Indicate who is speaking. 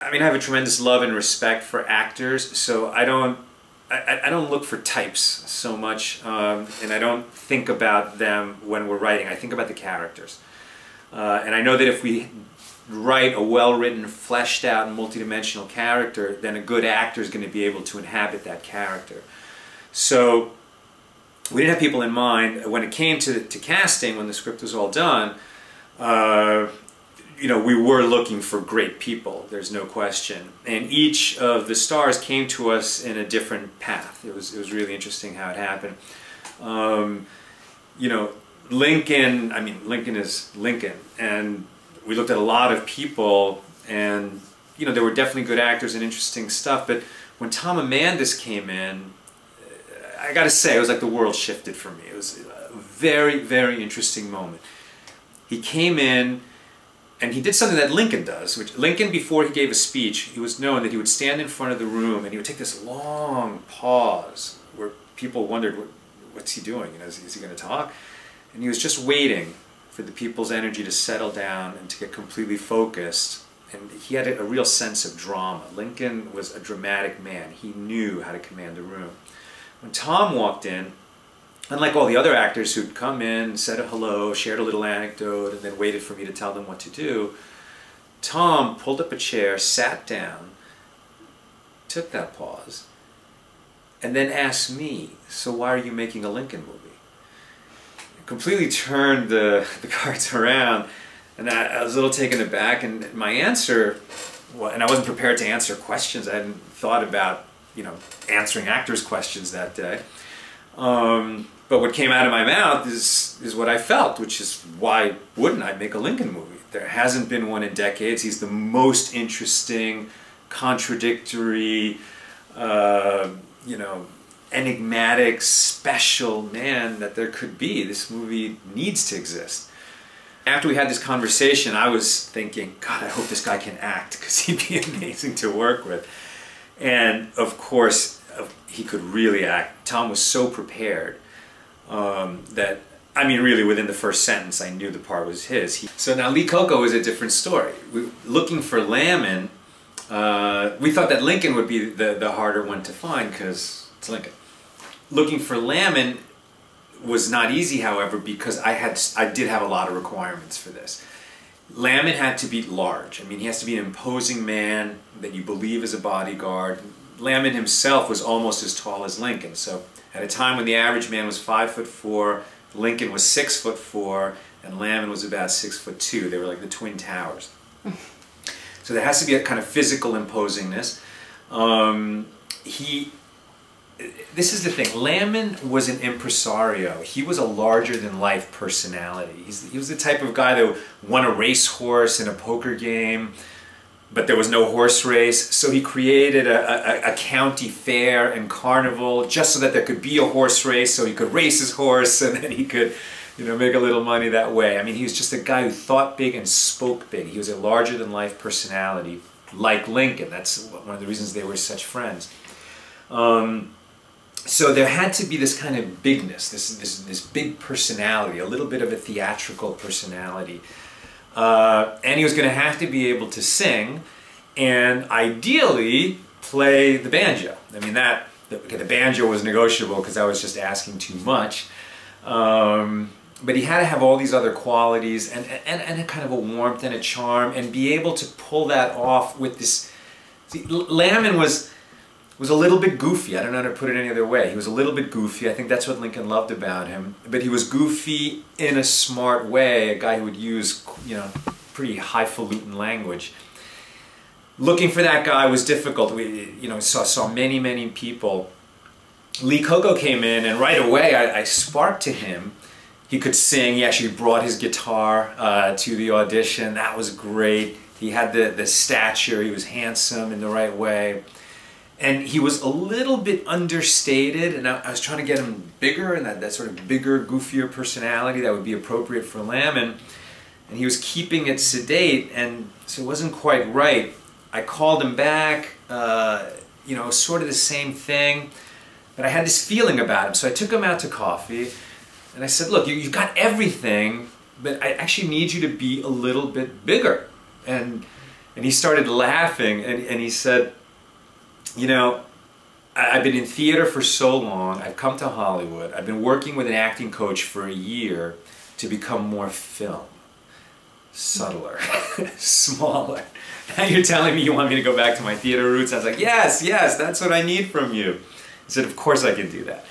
Speaker 1: I mean, I have a tremendous love and respect for actors, so I don't look for types so much, and I don't think about them when we're writing. I think about the characters. And I know that if we write a well-written, fleshed out, and multidimensional character, then a good actor is going to be able to inhabit that character. So we didn't have people in mind. When it came to casting, when the script was all done, you know, we were looking for great people, there's no question. And each of the stars came to us in a different path. It was really interesting how it happened. You know, Lincoln, I mean, Lincoln is Lincoln, and we looked at a lot of people, and, you know, there were definitely good actors and interesting stuff, but when Tom Amandis came in, I gotta say, it was like the world shifted for me. It was a very, very interesting moment. He came in, and he did something that Lincoln does, which Lincoln, before he gave a speech, he was known that he would stand in front of the room and he would take this long pause where people wondered, what's he doing? You know, is he going to talk? And he was just waiting for the people's energy to settle down and to get completely focused. And he had a real sense of drama. Lincoln was a dramatic man. He knew how to command a room. When Tom walked in, unlike all the other actors who'd come in, said a hello, shared a little anecdote, and then waited for me to tell them what to do, Tom pulled up a chair, sat down, took that pause, and then asked me, so why are you making a Lincoln movie? Completely turned the cards around, and I was a little taken aback, and my answer, well, and I wasn't prepared to answer questions. I hadn't thought about, you know, answering actors' questions that day. But what came out of my mouth is what I felt, which is, why wouldn't I make a Lincoln movie? There hasn't been one in decades. He's the most interesting, contradictory, you know, enigmatic, special man that there could be. This movie needs to exist. After we had this conversation, I was thinking, God, I hope this guy can act, because he'd be amazing to work with. And of course, he could really act. Tom was so prepared that, I mean, really within the first sentence I knew the part was his. So now Lee Coco is a different story. Looking for Lamon, we thought that Lincoln would be the harder one to find because it's Lincoln. Looking for Lamon was not easy, however, because I did have a lot of requirements for this. Lamon had to be large. I mean, he has to be an imposing man that you believe is a bodyguard. Lamon himself was almost as tall as Lincoln. So at a time when the average man was 5'4", Lincoln was 6'4", and Lamon was about 6'2". They were like the twin towers. So there has to be a kind of physical imposingness. This is the thing. Lamon was an impresario. He was a larger-than-life personality. He was the type of guy that won a racehorse in a poker game, but there was no horse race, so he created a county fair and carnival just so that there could be a horse race, so he could race his horse and then he could, you know, make a little money that way. I mean, he was just a guy who thought big and spoke big. He was a larger-than-life personality, like Lincoln. That's one of the reasons they were such friends. So there had to be this kind of bigness, this big personality, a little bit of a theatrical personality. And he was going to have to be able to sing and ideally play the banjo. I mean, the banjo was negotiable because I was just asking too much. But he had to have all these other qualities and a kind of a warmth and a charm and be able to pull that off with this. See, Lamon was a little bit goofy. I don't know how to put it any other way. He was a little bit goofy. I think that's what Lincoln loved about him. But he was goofy in a smart way, a guy who would use, you know, pretty highfalutin language. Looking for that guy was difficult. We, you know, saw many people. Lee Coco came in, and right away I sparked to him. He could sing. He actually brought his guitar to the audition. That was great. He had the stature. He was handsome in the right way. And he was a little bit understated, and I was trying to get him bigger, and that sort of bigger, goofier personality that would be appropriate for Lamon. And he was keeping it sedate, and so it wasn't quite right. I called him back, you know, sort of the same thing, but I had this feeling about him. So I took him out to coffee, and I said, look, you've got everything, but I actually need you to be a little bit bigger. And And he started laughing, and he said, you know, I've been in theater for so long, I've come to Hollywood, I've been working with an acting coach for a year to become more film. Subtler, smaller. Now you're telling me you want me to go back to my theater roots? I was like, yes, yes, that's what I need from you. He said, of course I can do that.